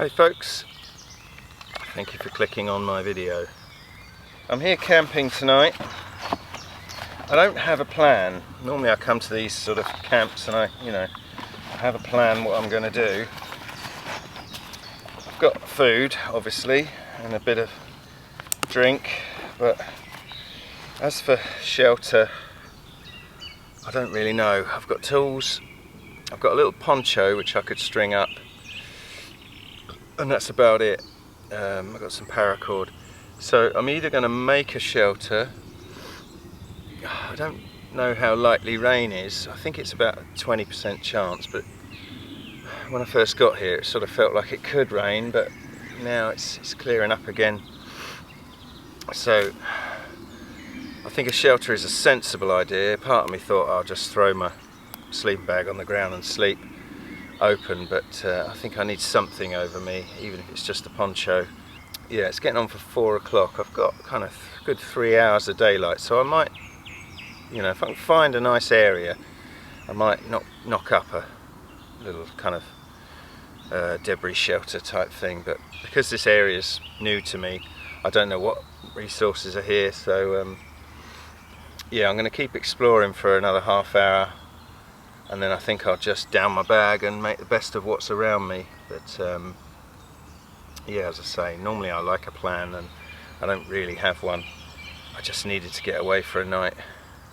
Hey folks, thank you for clicking on my video. I'm here camping tonight. I don't have a plan. Normally I come to these sort of camps and I have a plan what I'm going to do. I've got food obviously and a bit of drink, but as for shelter, I don't really know. I've got tools, I've got a little poncho which I could string up, and that's about it. I've got some paracord, so I'm either going to make a shelter. I don't know how likely rain is. I think it's about a 20% chance, but when I first got here it sort of felt like it could rain, but now it's clearing up again. So I think a shelter is a sensible idea. Part of me thought I'll just throw my sleeping bag on the ground and sleep open, but I think I need something over me, even if it's just a poncho. Yeah, it's getting on for 4 o'clock. I've got kind of good 3 hours of daylight, so I might, if I can find a nice area, I might knock up a little kind of debris shelter type thing. But because this area is new to me, I don't know what resources are here, so yeah, I'm going to keep exploring for another half hour, and then I think I'll just down my bag and make the best of what's around me. But yeah, as I say, normally I like a plan and I don't really have one. I just needed to get away for a night.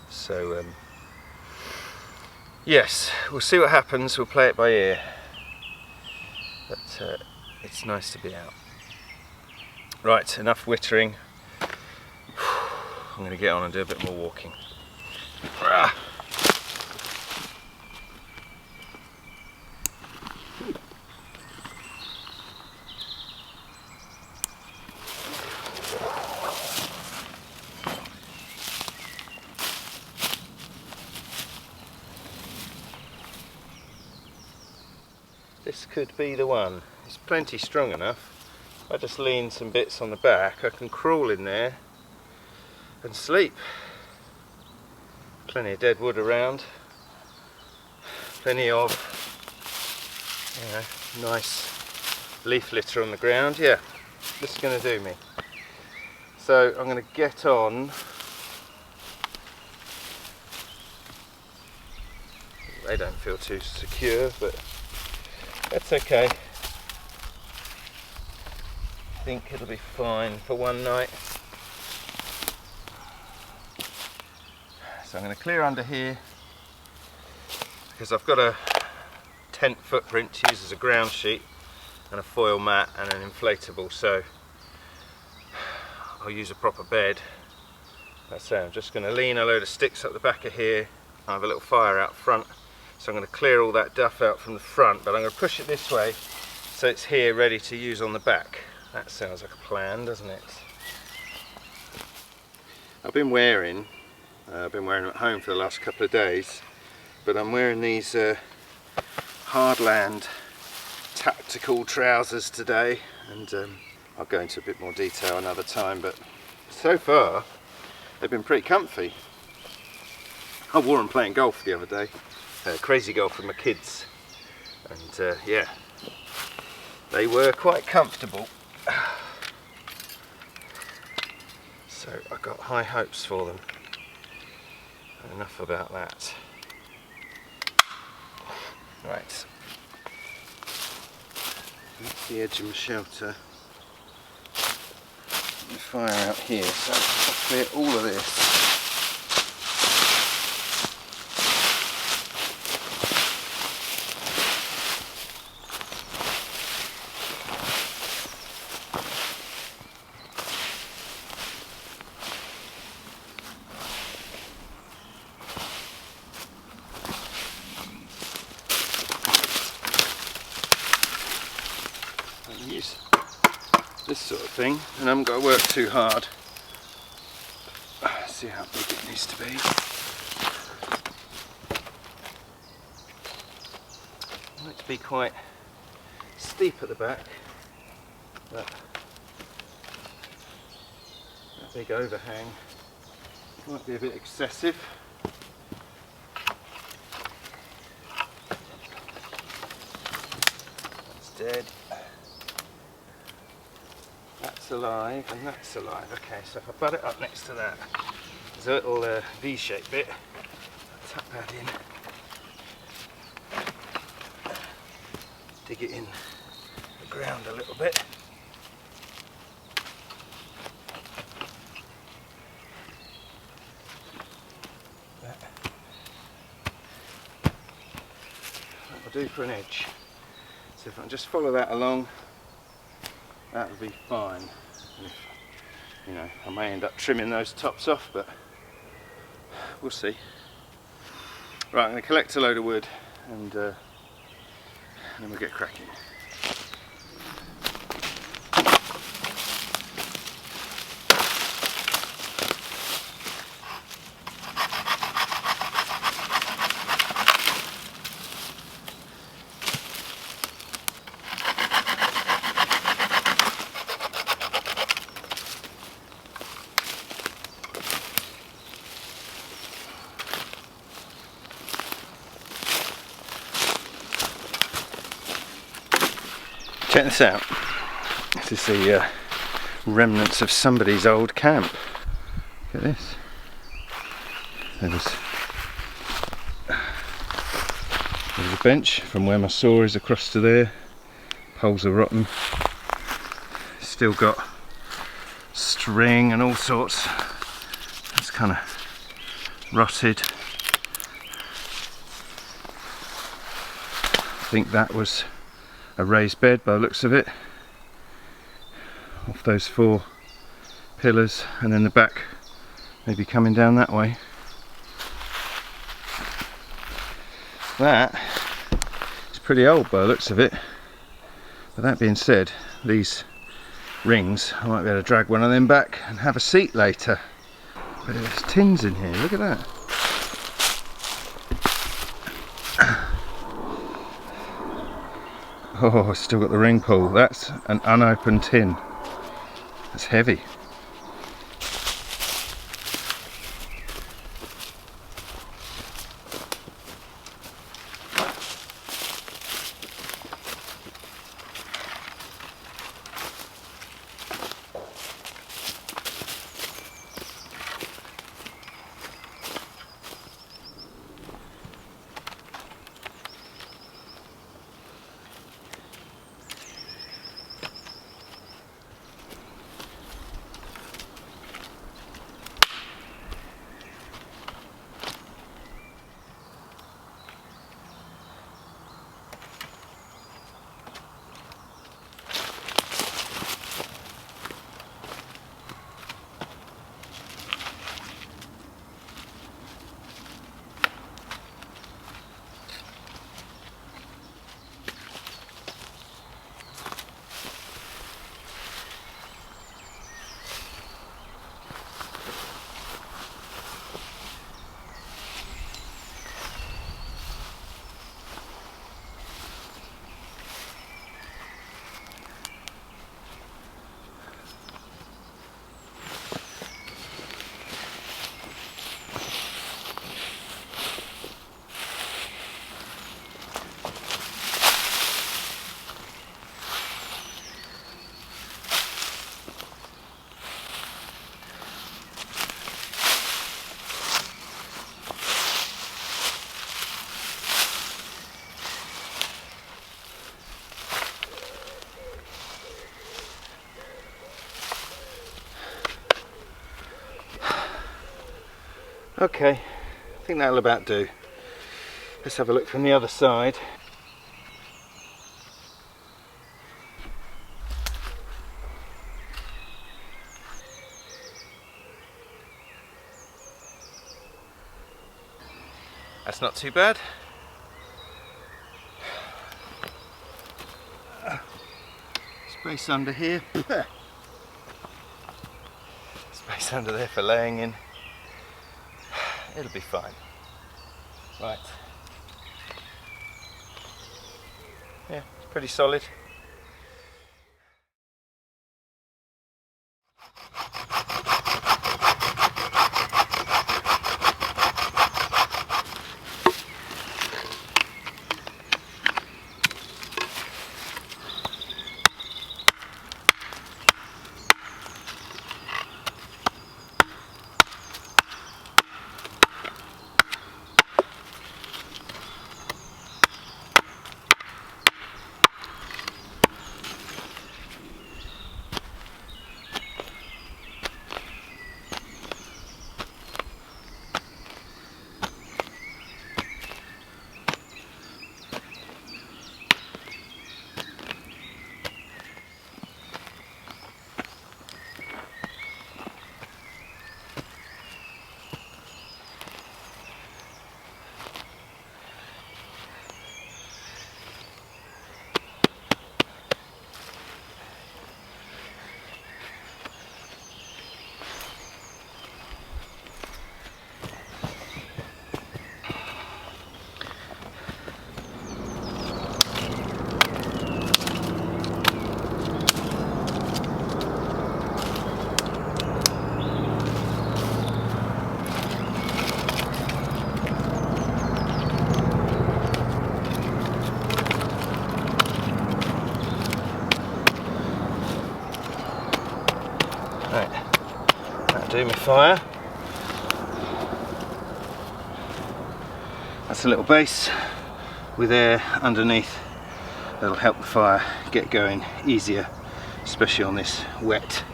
So yes, we'll see what happens. We'll play it by ear. But it's nice to be out. Right, enough wittering. I'm going to get on and do a bit more walking. This could be the one. It's plenty strong enough. I just lean some bits on the back, I can crawl in there and sleep. Plenty of dead wood around. Plenty of nice leaf litter on the ground. Yeah, this is going to do me. So I'm going to get on. They don't feel too secure, but that's okay. I think it'll be fine for one night. So I'm going to clear under here because I've got a tent footprint to use as a ground sheet and a foil mat and an inflatable, so I'll use a proper bed. That's it. I'm just going to lean a load of sticks up the back of here. I have a little fire out front, so I'm going to clear all that duff out from the front, but I'm going to push it this way so it's here ready to use on the back. That sounds like a plan, doesn't it? I've been wearing them at home for the last couple of days, but I'm wearing these Hardland tactical trousers today, and I'll go into a bit more detail another time, but so far they've been pretty comfy. I wore them playing golf the other day, crazy golf with my kids, and yeah, they were quite comfortable. So I got high hopes for them. Enough about that. Right, that's the edge of my shelter. Fire out here, so I'll clear all of this. Use this sort of thing, and I haven't got to work too hard. See how big it needs to be. I want it to be quite steep at the back, but that big overhang might be a bit excessive. That's dead. that's alive and that's alive. Okay, so if I butt it up next to that, there's a little V-shaped bit. I'll tap that in. Dig it in the ground a little bit. That will do for an edge. So if I can just follow that along, that will be fine. And if, you know, I may end up trimming those tops off, but we'll see. Right, I'm going to collect a load of wood and then we'll get cracking. Check this out. This is the remnants of somebody's old camp. Look at this. There's a bench from where my saw is across to there. Poles are rotten. Still got string and all sorts. It's kind of rotted. I think that was a raised bed by the looks of it, off those 4 pillars, and then the back maybe coming down that way. That is pretty old by the looks of it, but that being said, these rings, I might be able to drag one of them back and have a seat later. But there's tins in here, look at that. Oh, I've still got the ring pull. That's an unopened tin. That's heavy. Okay, I think that'll about do. Let's have a look from the other side. That's not too bad. Space under here. Space under there for laying in. It'll be fine. Right. Yeah, it's pretty solid. Right, that'll do me fire. That's a little base with air underneath. That'll help the fire get going easier, especially on this wet,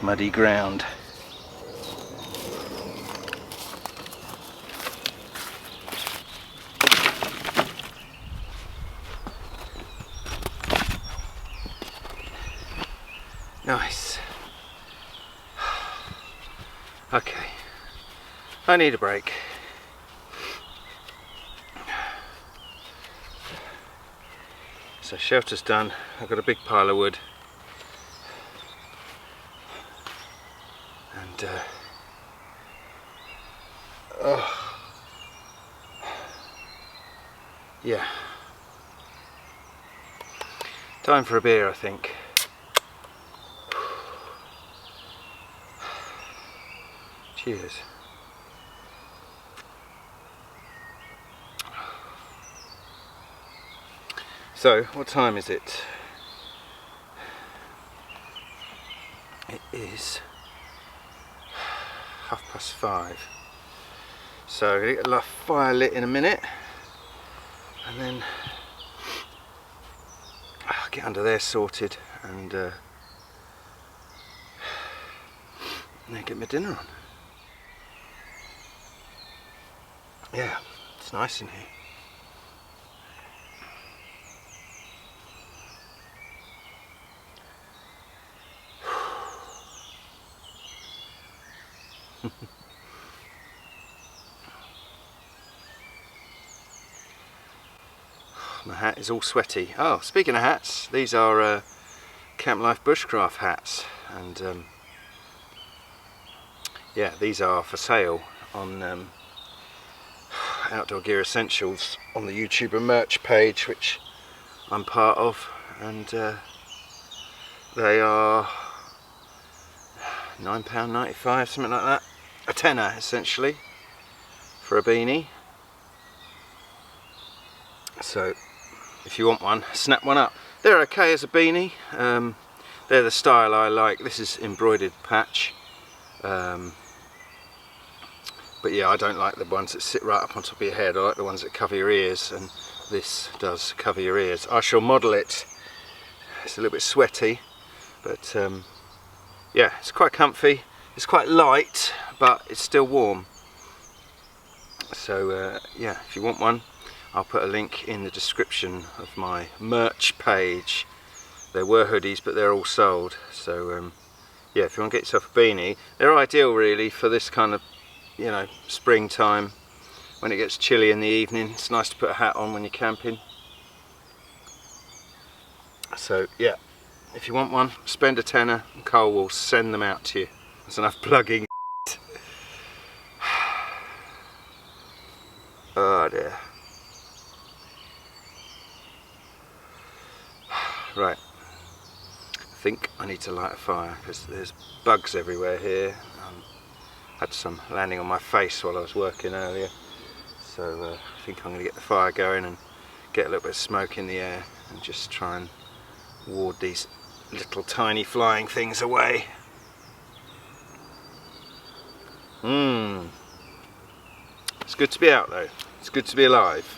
muddy ground. Nice. Okay, I need a break. So shelter's done. I've got a big pile of wood, and yeah, time for a beer, I think. Cheers. So, what time is it? It is 5:30. So, I'm going to get the fire lit in a minute, and then I'll get under there sorted, and then get my dinner on. Yeah, it's nice in here. My hat is all sweaty. Oh, speaking of hats, these are Camp Life Bushcraft hats, and yeah, these are for sale on Outdoor Gear Essentials on the YouTuber merch page, which I'm part of, and they are £9.95, something like that. A tenner essentially for a beanie. So if you want one, snap one up. They're okay as a beanie. They're the style I like. This is embroidered patch. But yeah, I don't like the ones that sit right up on top of your head. I like the ones that cover your ears, and this does cover your ears. I shall model it. It's a little bit sweaty, but yeah, it's quite comfy. It's quite light, but it's still warm. So yeah, if you want one, I'll put a link in the description of my merch page. There were hoodies, but they're all sold. So yeah, if you want to get yourself a beanie, they're ideal really for this kind of, you know, springtime when it gets chilly in the evening. It's nice to put a hat on when you're camping. So yeah, if you want one, spend a tenner and Cole will send them out to you. There's enough plugging. Oh dear. Right, I think I need to light a fire because there's bugs everywhere here. Had some landing on my face while I was working earlier, so I think I'm going to get the fire going and get a little bit of smoke in the air and just try and ward these little tiny flying things away. It's good to be out though, it's good to be alive.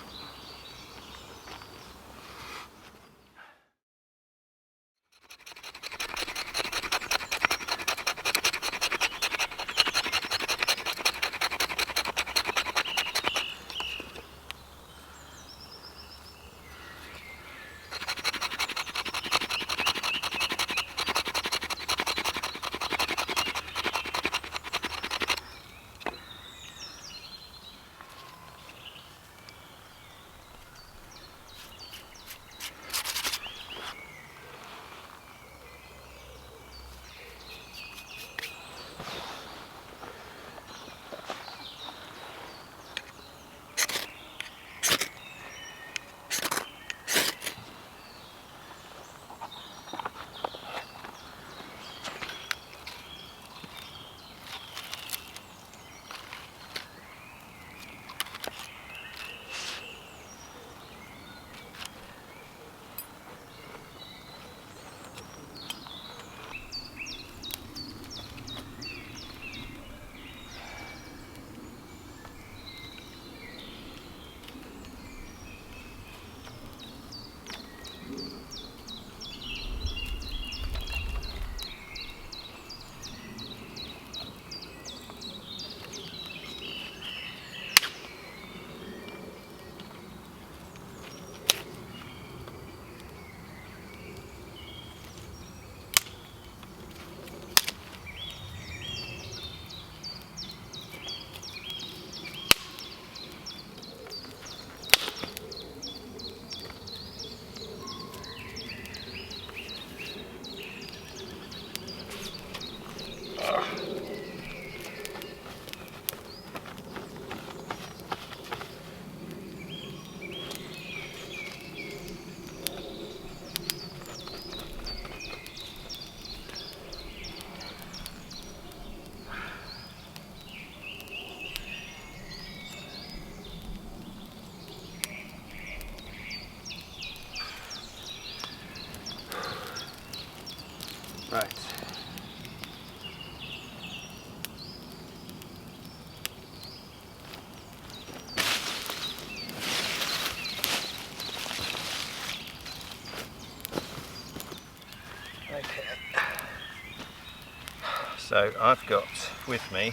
So I've got with me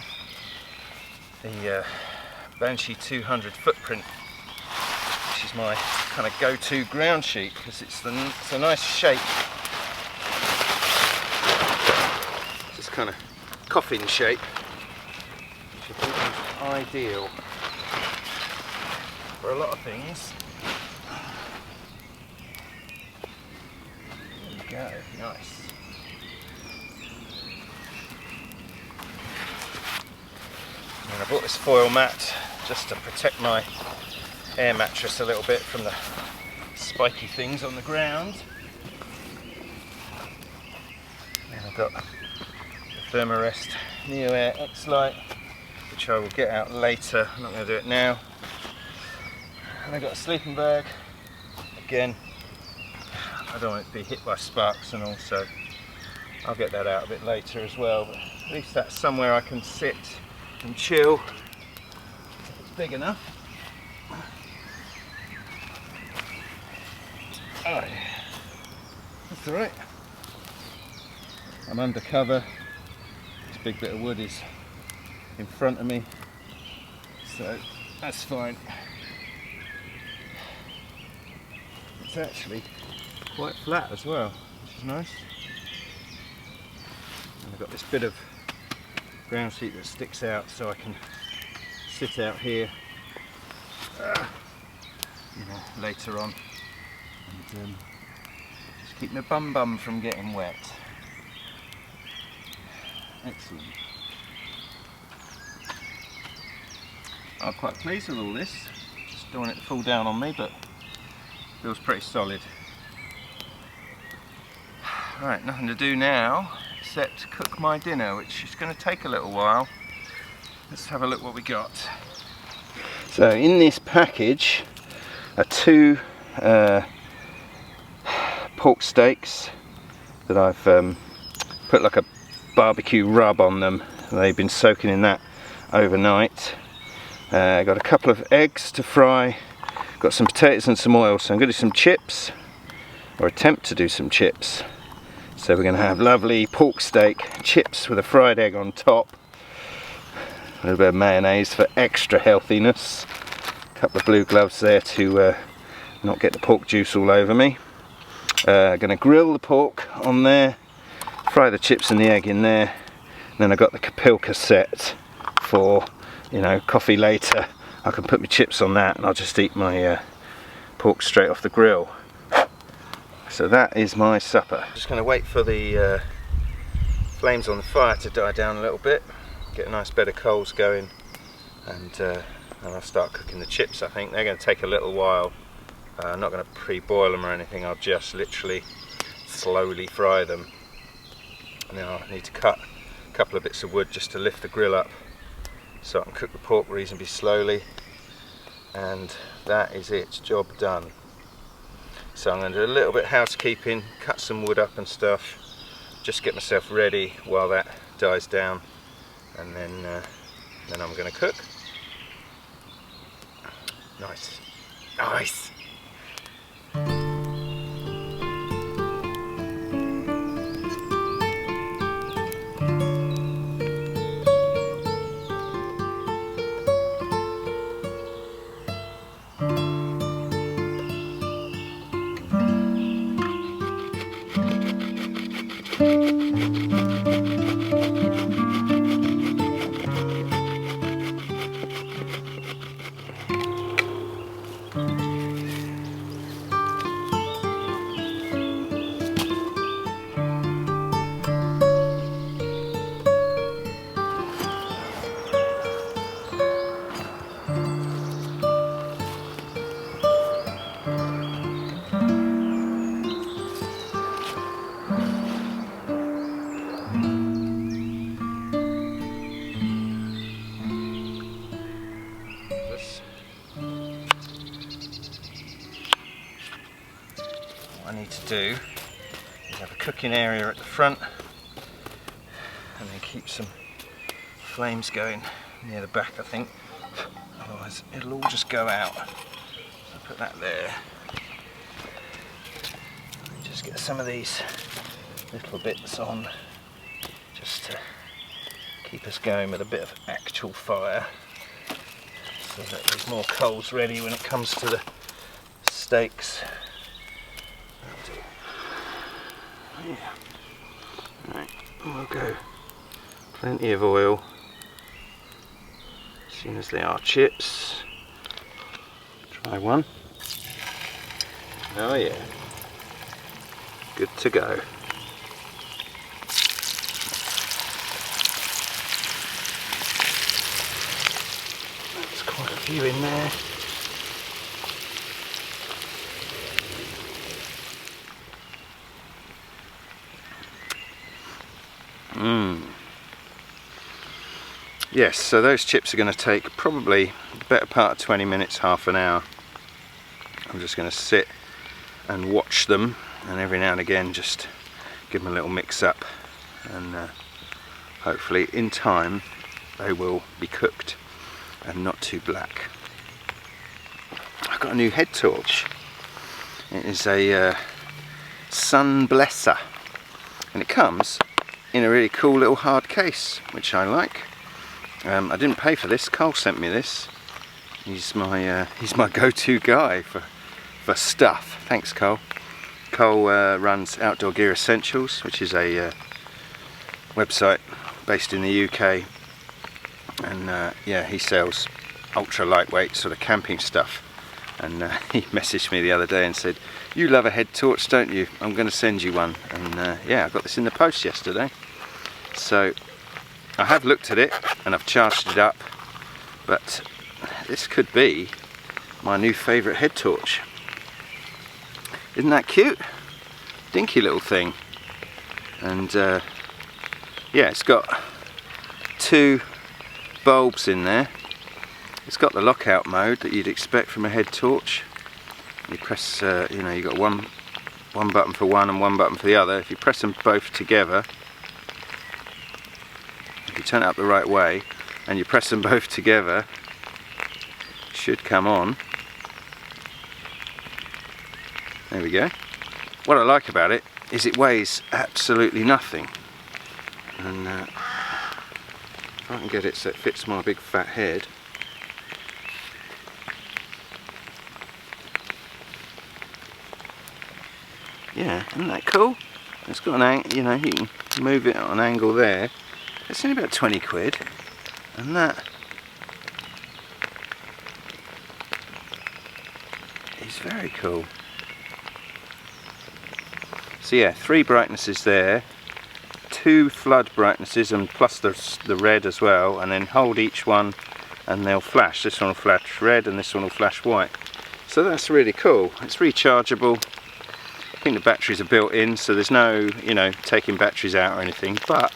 the Banshee 200 Footprint, which is my kind of go-to ground sheet because it's a nice shape. It's this kind of coffin shape, which I think is ideal for a lot of things. There we go, nice. And I bought this foil mat just to protect my air mattress a little bit from the spiky things on the ground. And I've got the Thermarest Neo Air X-Lite, which I will get out later. I'm not going to do it now. And I've got a sleeping bag. Again, I don't want it to be hit by sparks and all, so I'll get that out a bit later as well. But at least that's somewhere I can sit and chill if it's big enough. Oh, that's alright. I'm under cover. This big bit of wood is in front of me, so that's fine. It's actually quite flat as well, which is nice. And I've got this bit of ground sheet that sticks out so I can sit out here later on and just keep my bum from getting wet. Excellent. I'm quite pleased with all this. Just don't want it to fall down on me, but feels pretty solid. Right, nothing to do now except cook my dinner, which is going to take a little while. Let's have a look what we got. So in this package are 2 pork steaks that I've put like a barbecue rub on them. They've been soaking in that overnight. Got a couple of eggs to fry, got some potatoes and some oil, so I'm going to do some chips, or attempt to do some chips. So we're going to have lovely pork steak chips with a fried egg on top, a little bit of mayonnaise for extra healthiness, a couple of blue gloves there to not get the pork juice all over me. Going to grill the pork on there, fry the chips and the egg in there, and then I've got the Kapilka set for, you know, coffee later. I can put my chips on that and I'll just eat my pork straight off the grill. So that is my supper. Just going to wait for the flames on the fire to die down a little bit, get a nice bed of coals going, and I'll start cooking the chips. I think they're going to take a little while. I'm not going to pre-boil them or anything, I'll just literally slowly fry them. Now I need to cut a couple of bits of wood just to lift the grill up so I can cook the pork reasonably slowly, and that is it, job done. So I'm going to do a little bit of housekeeping, cut some wood up and stuff, just get myself ready while that dies down, and then I'm going to cook. Nice. Nice. What I need to do is have a cooking area at the front and then keep some flames going near the back, I think, otherwise it'll all just go out. So I'll put that there. Just get some of these little bits on just to keep us going with a bit of actual fire, so that there's more coals ready when it comes to the steaks. Yeah. Right, we'll go plenty of oil as soon as they are chips. Try one. Oh yeah, good to go. There's quite a few in there. Yes, so those chips are going to take probably the better part of 20 minutes, half an hour. I'm just going to sit and watch them, and every now and again just give them a little mix up, and hopefully in time they will be cooked and not too black. I've got a new head torch. It is a Sun Blesser, and it comes in a really cool little hard case, which I like. I didn't pay for this. Cole sent me this. He's my go-to guy for stuff. Thanks, Cole. Cole runs Outdoor Gear Essentials, which is a website based in the UK, and yeah, he sells ultra lightweight sort of camping stuff. And he messaged me the other day and said, "You love a head torch, don't you? I'm going to send you one." And yeah, I got this in the post yesterday. So I have looked at it and I've charged it up, but this could be my new favourite head torch. Isn't that cute? Dinky little thing. And yeah, it's got 2 bulbs in there. It's got the lockout mode that you'd expect from a head torch. You press, you know, you got one button for one and one button for the other. If you press them both together, if you turn it up the right way and you press them both together, it should come on. There we go. What I like about it is it weighs absolutely nothing, and if I can get it so it fits my big fat head. Yeah, isn't that cool? It's got an angle, you know, you can move it at an angle there. It's only about 20 quid, and that is very cool. So yeah, 3 brightnesses there, 2 flood brightnesses, and plus the red as well, and then hold each one and they'll flash. This one will flash red and this one will flash white. So that's really cool. It's rechargeable. I think the batteries are built in, so there's no, you know, taking batteries out or anything, but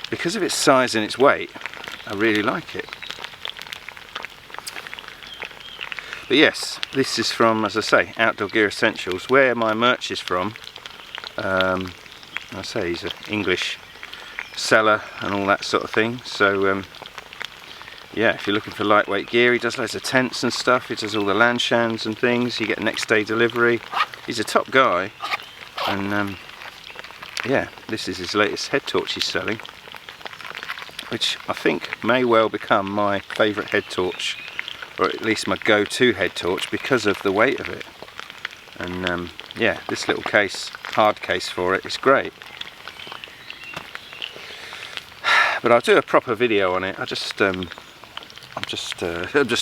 because of its size and its weight, I really like it. But yes, this is from, as I say, Outdoor Gear Essentials, where my merch is from. I say he's an English seller and all that sort of thing, so yeah, if you're looking for lightweight gear, he does loads of tents and stuff. He does all the landshans and things. You get next day delivery. He's a top guy, and yeah, this is his latest head torch he's selling, which I think may well become my favourite head torch, or at least my go-to head torch, because of the weight of it. And yeah, this little case, hard case for it, is great. But I'll do a proper video on it. I'm just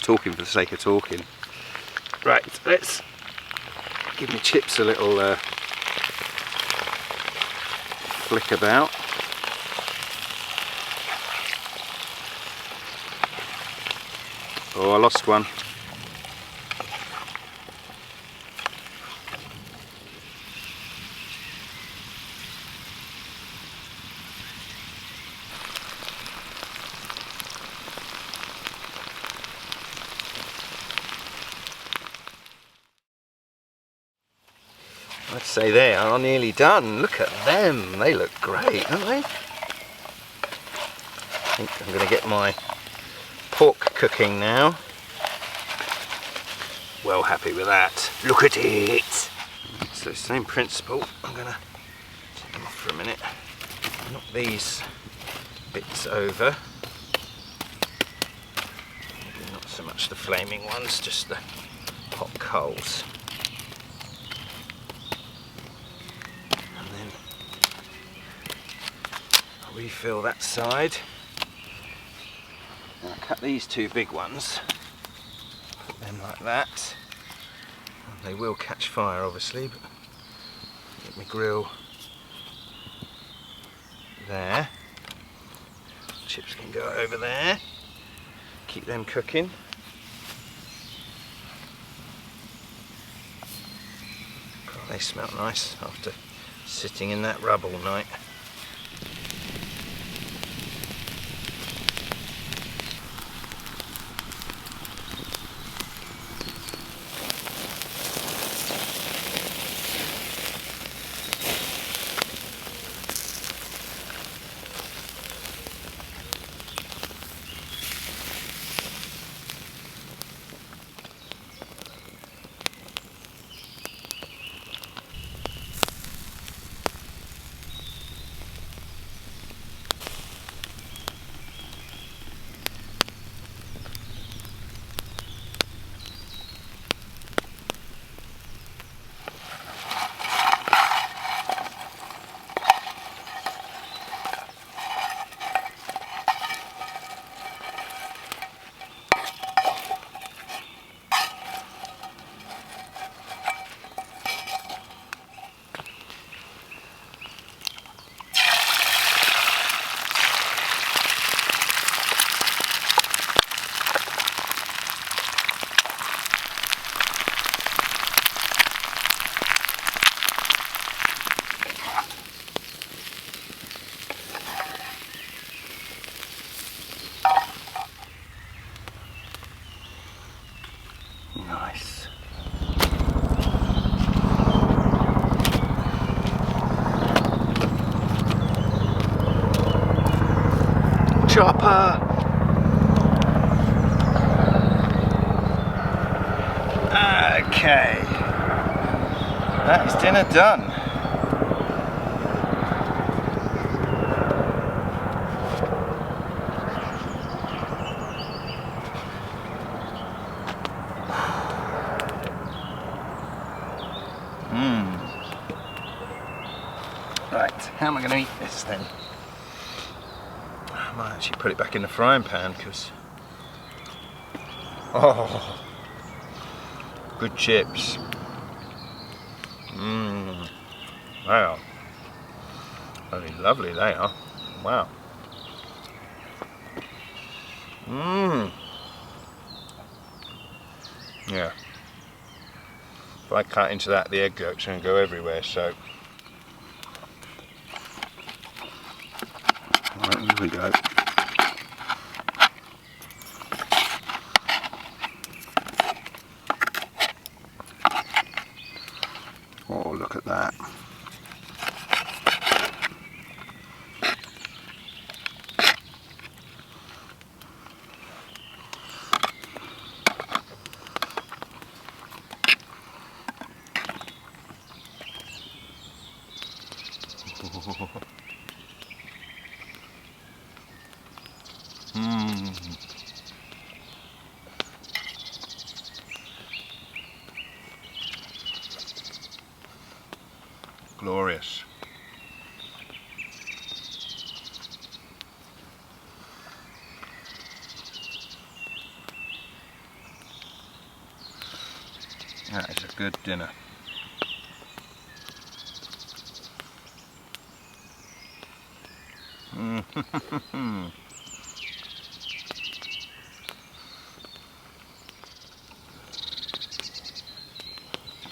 talking for the sake of talking. Right, let's give my chips a little flick about. Oh, I lost one. I'd say they are nearly done. Look at them. They look great, don't they? I think I'm going to get my pork cooking now. Well happy with that. Look at it. So same principle. I'm going to take them off for a minute. Knock these bits over. Maybe not so much the flaming ones, just the hot coals. And then I'll refill that side. I'll cut these two big ones, put them like that. They will catch fire obviously, but get my grill there. Chips can go over there. Keep them cooking. God, they smell nice after sitting in that rub all night. Nice. Chopper! Okay. That is dinner done. Right, how am I going to eat this then? I might actually put it back in the frying pan because... Oh! Good chips. Wow. Very lovely they are. Wow. Yeah. If I cut into that, the egg yolk's going to go everywhere, so... Right, here we go. Oh, look at that. Glorious. That is a good dinner.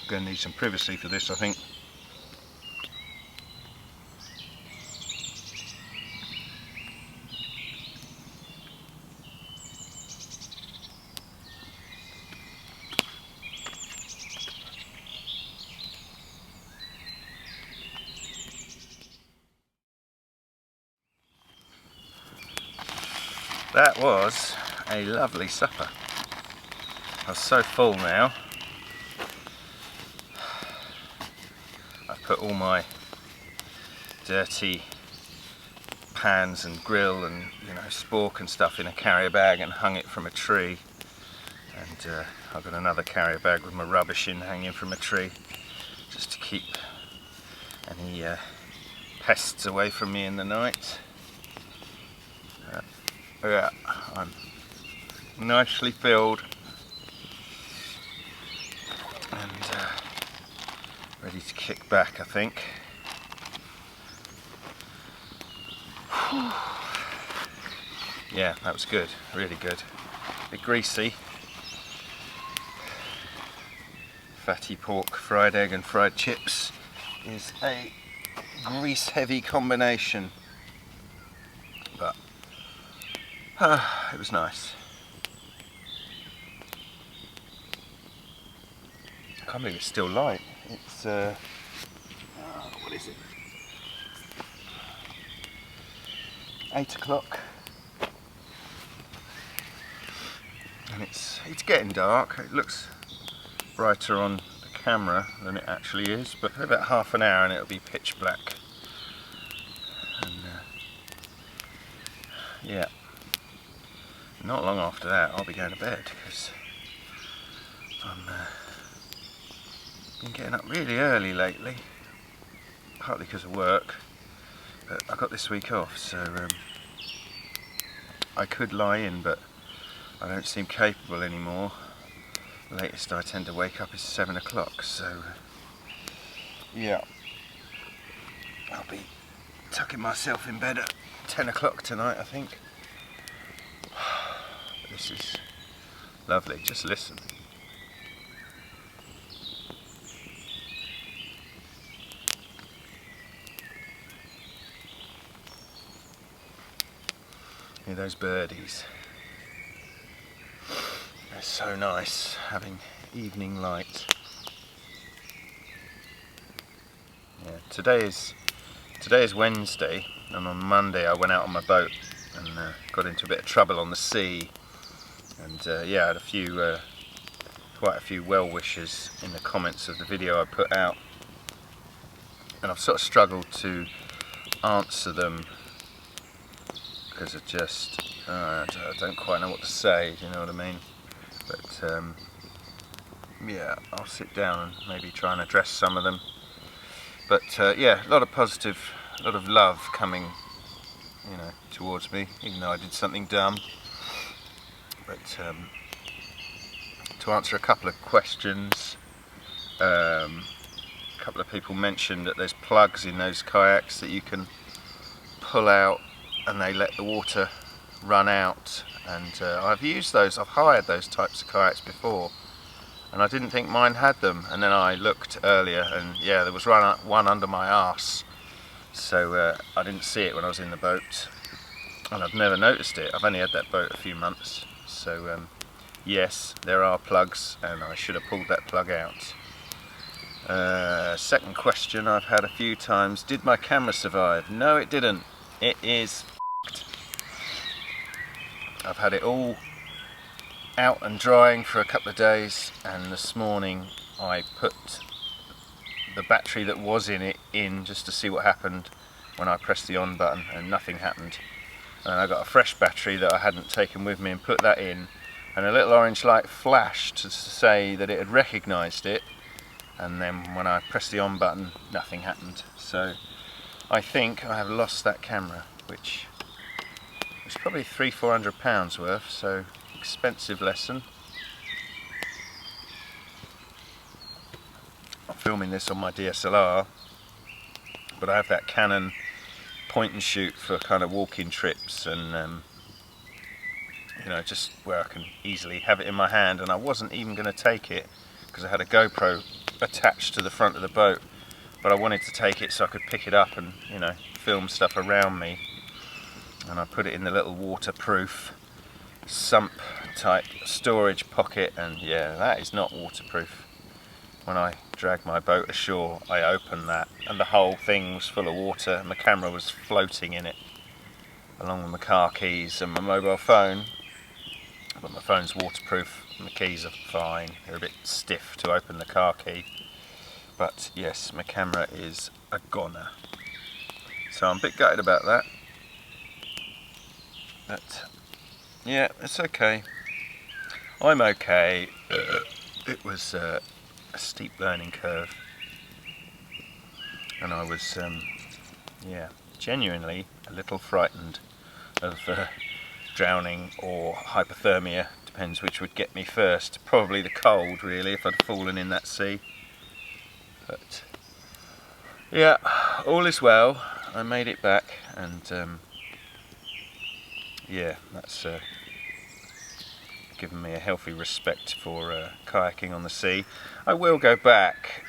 Going to need some privacy for this, I think. That was a lovely supper. I was so full now. I've put all my dirty pans and grill and, you know, spork and stuff in a carrier bag and hung it from a tree. And I've got another carrier bag with my rubbish in hanging from a tree, just to keep any pests away from me in the night. Yeah, I'm nicely filled and ready to kick back, I think. Yeah, that was good, really good. A bit greasy. Fatty pork, fried egg and fried chips is a grease heavy combination, but it was nice. I can't believe it's still light. It's what is it? 8 o'clock, and it's getting dark. It looks brighter on the camera than it actually is, but for about half an hour and it'll be pitch black. And yeah, not long after that I'll be going to bed, because I've been getting up really early lately, partly because of work, but I got this week off, so I could lie in, but I don't seem capable anymore. The latest I tend to wake up is 7 o'clock, so yeah, I'll be tucking myself in bed at 10 o'clock tonight, I think. This is lovely, just listen. Hear those birdies. It's so nice having evening light. Yeah, today is Wednesday, and on Monday I went out on my boat and got into a bit of trouble on the sea. And yeah, I had quite a few well wishers in the comments of the video I put out, and I've sort of struggled to answer them because I don't quite know what to say. Do you know what I mean? But yeah, I'll sit down and maybe try and address some of them. But yeah, a lot of positive, a lot of love coming, you know, towards me, even though I did something dumb. But to answer a couple of questions, a couple of people mentioned that there's plugs in those kayaks that you can pull out and they let the water run out, and I've used those, I've hired those types of kayaks before, and I didn't think mine had them, and then I looked earlier and yeah, there was one under my arse, so I didn't see it when I was in the boat, and I've never noticed it. I've only had that boat a few months, so yes, there are plugs, and I should have pulled that plug out. Second question I've had a few times: did my camera survive? No, it didn't. It is f***ed. I've had it all out and drying for a couple of days, and this morning I put the battery that was in it in just to see what happened when I pressed the on button, and nothing happened. And I got a fresh battery that I hadn't taken with me and put that in, and a little orange light flashed to say that it had recognised it, and then when I pressed the on button nothing happened. So I think I have lost that camera, which was probably £300–400 worth, so expensive lesson. I'm filming this on my DSLR, but I have that Canon point and shoot for kind of walking trips, and you know, just where I can easily have it in my hand. And I wasn't even going to take it because I had a GoPro attached to the front of the boat, but I wanted to take it so I could pick it up and, you know, film stuff around me. And I put it in the little waterproof sump type storage pocket, and yeah, that is not waterproof. When I dragged my boat ashore, I opened that and the whole thing was full of water, and my camera was floating in it, along with my car keys and my mobile phone. But my phone's waterproof and the keys are fine. They're a bit stiff to open the car key. But yes, my camera is a goner. So I'm a bit gutted about that. But yeah, it's okay. I'm okay. It was a steep learning curve, and I was yeah, genuinely a little frightened of drowning or hypothermia, depends which would get me first. Probably the cold, really, if I'd fallen in that sea. But yeah, all is well. I made it back, and yeah, that's given me a healthy respect for kayaking on the sea. I will go back,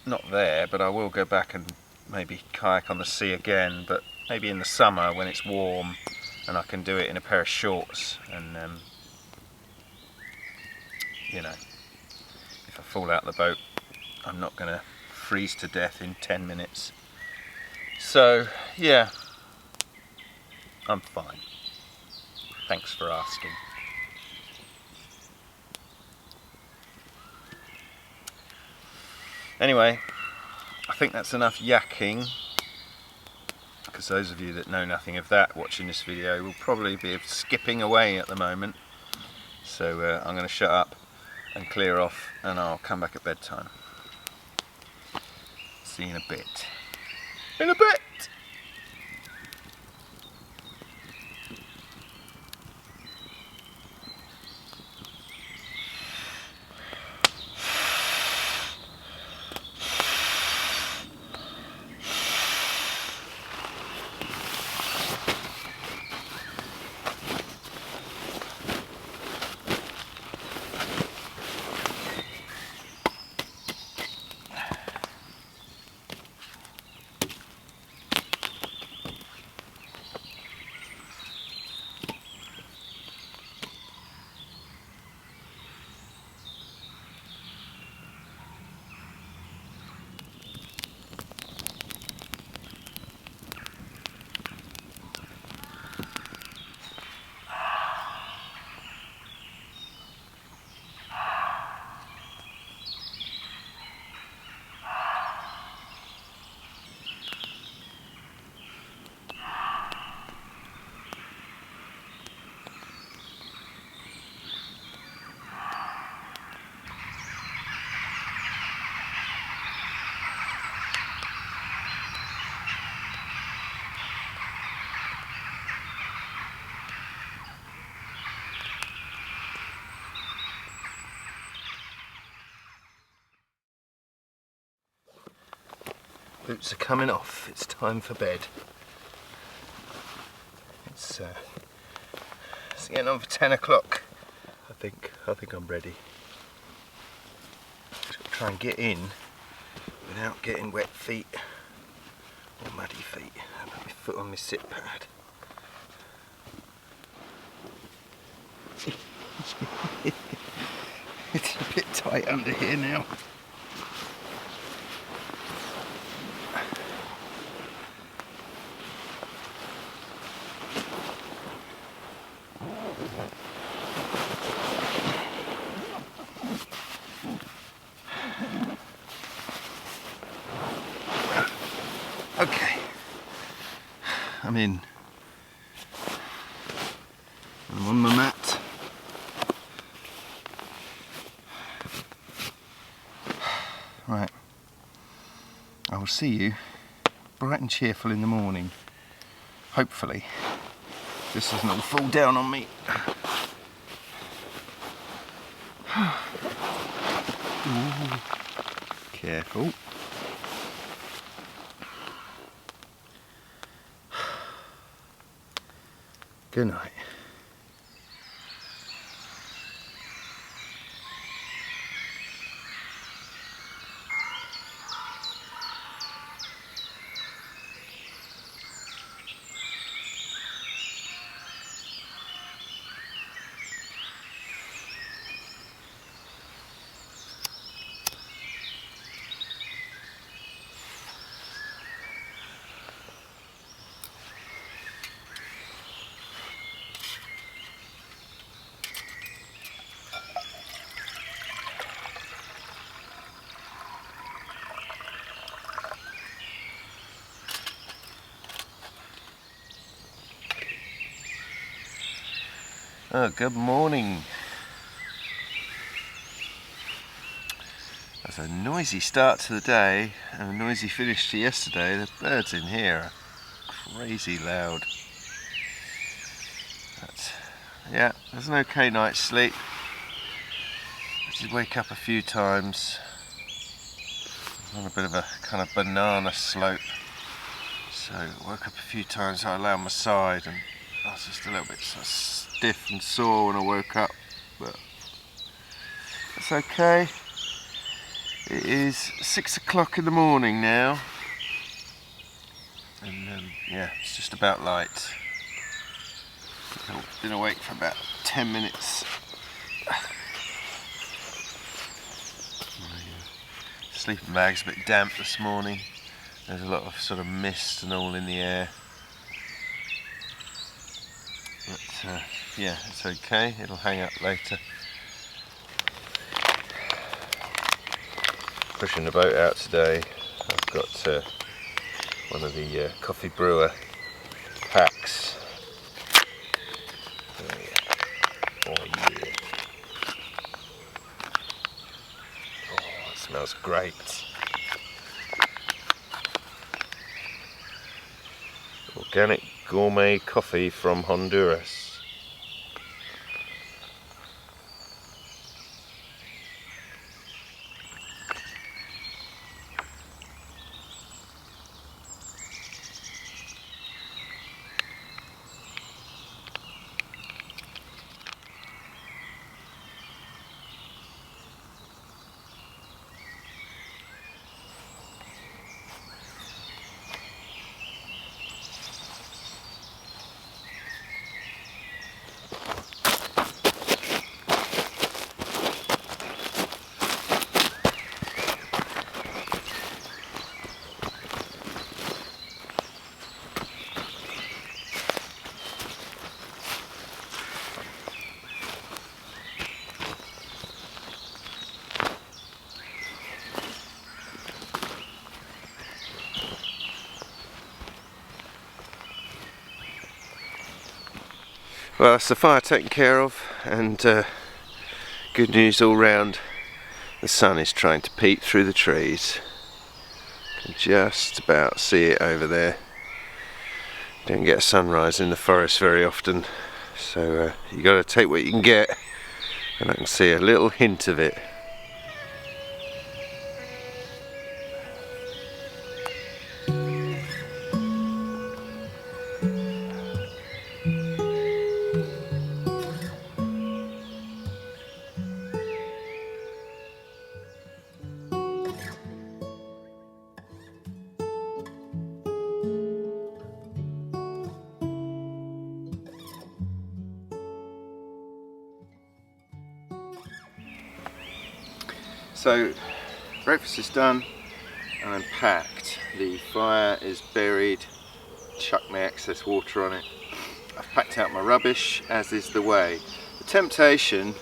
not there, but I will go back and maybe kayak on the sea again, but maybe in the summer when it's warm and I can do it in a pair of shorts, and you know, if I fall out of the boat, I'm not going to freeze to death in 10 minutes. So yeah, I'm fine. Thanks for asking. Anyway, I think that's enough yakking, because those of you that know nothing of that watching this video will probably be skipping away at the moment. So I'm going to shut up and clear off, and I'll come back at bedtime. See you in a bit. In a bit! Boots are coming off, it's time for bed. It's getting on for 10 o'clock. I think I'm ready. Just got to try and get in without getting wet feet or muddy feet. I put my foot on my sit pad. It's a bit tight under here now. Okay, I'm in. I'm on my mat. Right, I will see you bright and cheerful in the morning. Hopefully, this doesn't all fall down on me. Ooh, careful. Good night. Oh, good morning. That's a noisy start to the day and a noisy finish to yesterday. The birds in here are crazy loud. But yeah, it was an okay night's sleep. I did wake up a few times. I was on a bit of a kind of banana slope, so woke up a few times. I lay on my side and I was just a little bit sort of stiff and sore when I woke up, but it's okay. It is 6 o'clock in the morning now, and yeah, it's just about light. I've been awake for about 10 minutes. My sleeping bag's a bit damp this morning. There's a lot of sort of mist and all in the air. But yeah, it's okay, it'll hang up later. Pushing the boat out today. I've got one of the coffee brewer packs. Oh yeah. Oh, it smells great. Organic gourmet coffee from Honduras. Well, that's the fire taken care of, and good news all round. The sun is trying to peep through the trees. You can just about see it over there. Don't get a sunrise in the forest very often, so you got to take what you can get, and I can see a little hint of it. So, breakfast is done and I'm packed. The fire is buried, chucked my excess water on it. I've packed out my rubbish, as is the way. The temptation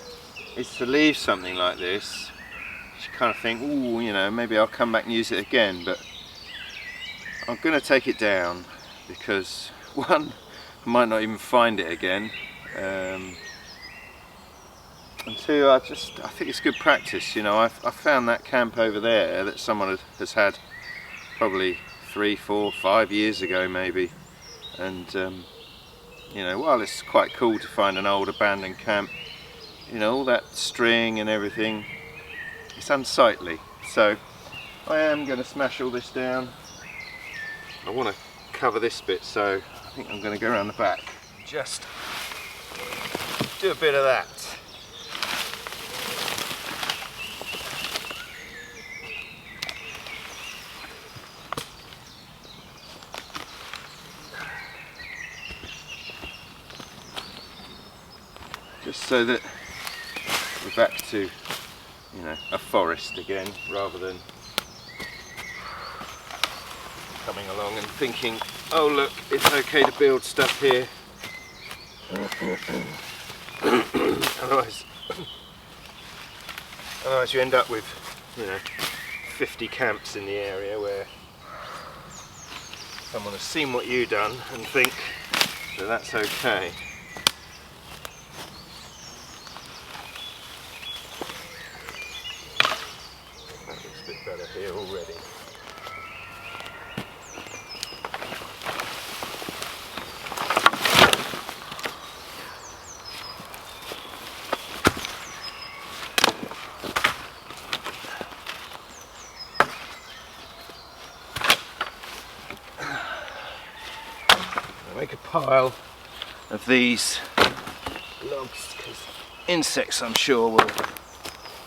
is to leave something like this. You kind of think, ooh, you know, maybe I'll come back and use it again, but I'm going to take it down because, one, I might not even find it again. And two, I think it's good practice. You know, I found that camp over there that someone has had probably 3, 4, 5 years ago maybe, and you know, while it's quite cool to find an old abandoned camp, you know, all that string and everything, it's unsightly. So I am going to smash all this down. I want to cover this bit, so I think I'm going to go around the back, just do a bit of that. Just so that we're back to, you know, a forest again, rather than coming along and thinking, oh look, it's okay to build stuff here. Otherwise you end up with, you know, 50 camps in the area where someone has seen what you've done and think that that's okay. here already. Make a pile of these logs because insects, I'm sure, will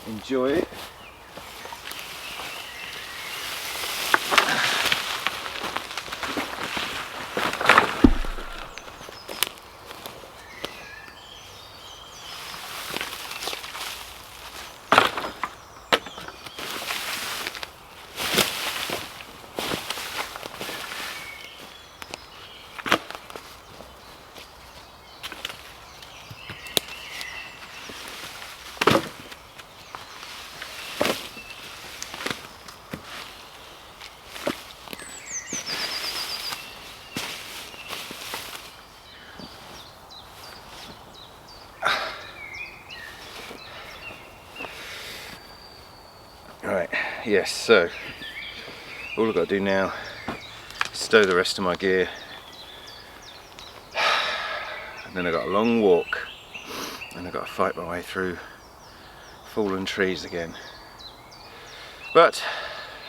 enjoy it. Right, yes, so all I've got to do now is stow the rest of my gear, and then I've got a long walk and I've got to fight my way through fallen trees again. But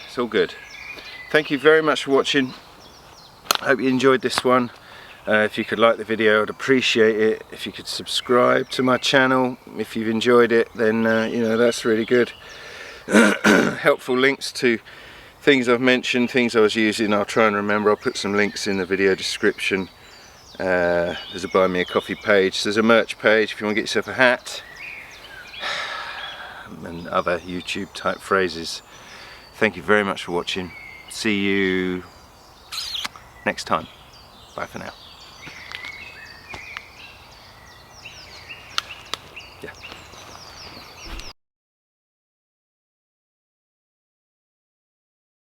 it's all good. Thank you very much for watching. I hope you enjoyed this one. If you could like the video, I'd appreciate it. If you could subscribe to my channel if you've enjoyed it, then you know, that's really good. Helpful links to things I've mentioned, things I was using, I'll try and remember. I'll put some links in the video description. There's a buy me a coffee page, there's a merch page if you want to get yourself a hat, and other YouTube type phrases. Thank you very much for watching. See you next time. Bye for now. Yeah.